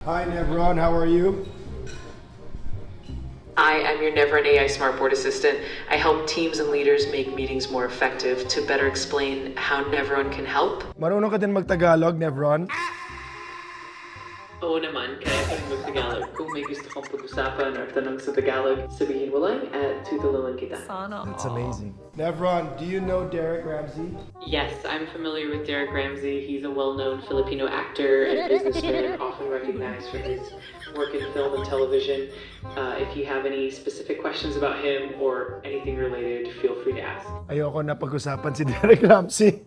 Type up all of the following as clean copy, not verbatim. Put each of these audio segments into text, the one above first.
Hi Nevron, how are you? I'm your Nevron AI Smartboard assistant. I help teams and leaders make meetings more effective. To better explain how Nevron can help, Marunong ka din mag-Tagalog, Nevron? oo naman, kaya ka rin mag-Tagalog. Kung may gusto kang pag-usapan or tanong sa Tagalog, sabihin mo lang at tutulungan kita. That's amazing. Nevron, do you know Derek Ramsey? Yes, I'm familiar with Derek Ramsey. He's a well-known Filipino actor and businessman, often recognized for his work in film and television. If you have any specific questions about him or anything related, feel free to ask. Ayoko na pag-usapan si Derek Ramsey.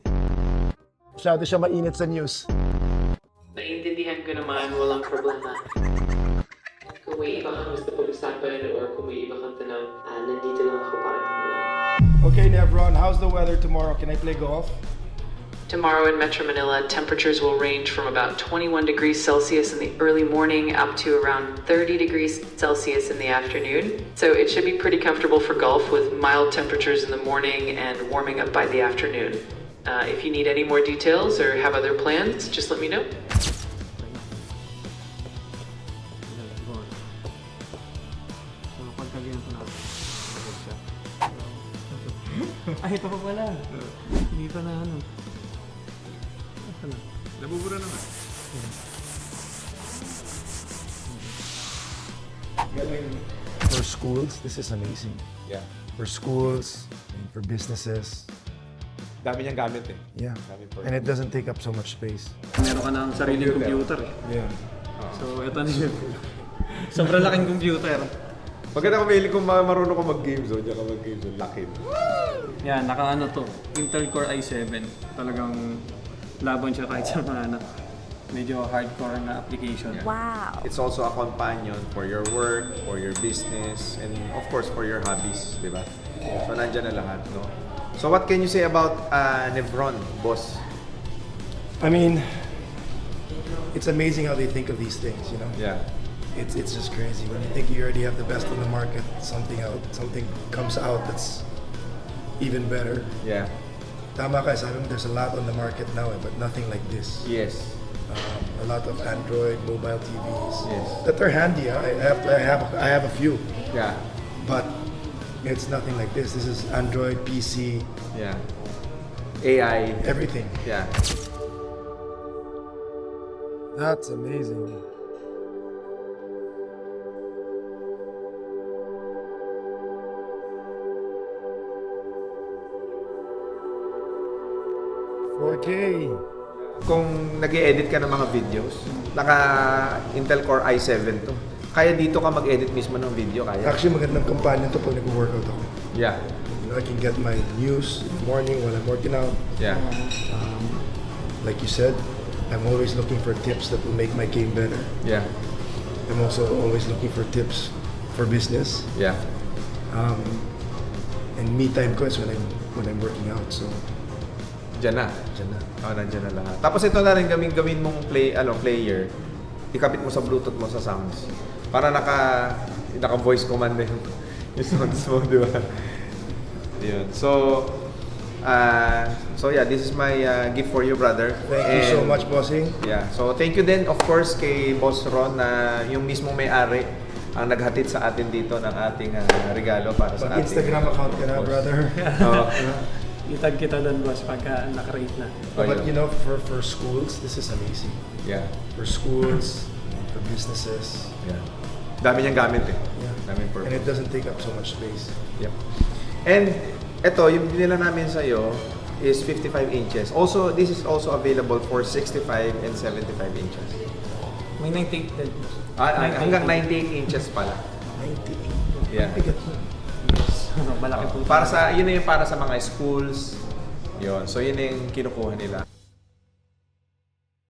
Masyado siya mainit sa news. Naiintindihan ko naman, walang problema. Kung may iba kang gusto pag-usapan or kung may iba kang tanong, nandito lang ako para tumulong. Okay, Nevron, how's the weather tomorrow? Can I play golf? Tomorrow in Metro Manila, temperatures will range from about 21 degrees Celsius in the early morning up to around 30 degrees Celsius in the afternoon. So it should be pretty comfortable for golf with mild temperatures in the morning and warming up by the afternoon. If you need any more details or have other plans, just let me know. Ay, ito pa pala. Hindi pa na ano. Ito na. Nabubura naman. For schools, this is amazing. Yeah. For schools, and for businesses. Dami niyang gamit eh. Yeah. Dami for And it doesn't take up so much space. Meron ka ng sariling computer eh. Yeah. So, ito na yun. Sobrang laking computer. Pagkita ko mahilig kung marunong ka mag-game zone, diyan ka mag-game zone, laki. Yan, naka ano to. Intel Core i7. Talagang laban siya kahit sa mga medyo hardcore na application. Wow. It's also a companion for your work, for your business, and of course for your hobbies, di ba? So nandyan na lahat, no? So what can you say about Nevron, boss? I mean, it's amazing how they think of these things, you know? Yeah. It's just crazy. When you think you already have the best on the market, something comes out that's even better. Yeah. Tama ka, sabi mo, there's a lot on the market now, but nothing like this. Yes. A lot of Android mobile TVs Yes. that are handy. I have a few, Yeah. but it's nothing like this. This is Android, PC, Yeah. AI. everything. Yeah. That's amazing. Okay. Kung nag-edit ka ng mga videos, naka Intel Core i7 to. Kaya dito ka mag-edit mismo ng video, kaya? Actually, magandang kampanya to pag nag-workout ako. Yeah. You know, I can get my news in the morning while I'm working out. Yeah. Like you said, I'm always looking for tips that will make my game better. Yeah. I'm also always looking for tips for business. Yeah. And me time ko is when I'm working out. So, Diyan na. dyan na. Oh, nandiyan na lahat. Tapos ito na rin gawin mong player. Ikabit mo sa Bluetooth mo sa sounds. Para naka voice command na yung sounds mo, di ba? Yun. So yeah, this is my gift for you, brother. Thank you so much, bossing. Yeah. So thank you din, of course, kay Boss Ron na yung mismong may-ari ang naghatid sa atin dito ng ating regalo para sa ating Instagram account ka na, boss. brother. Oo. Itag kita doon, boss, pagka nakarate na. But yun. you know, for schools, this is amazing. Yeah. For schools, for businesses. Yeah. Dami niyang gamit eh. Yeah. Daming purpose. And it doesn't take up so much space. Yep. And ito, yung binila namin sa'yo is 55 inches. Also, this is also available for 65 and 75 inches. May 98 din. Hanggang 98 inches pala. 98. Yeah. Bigat mo. Malaki po. Para sa, yun na yung para sa mga schools. Yun. So, yun na yung kinukuha nila.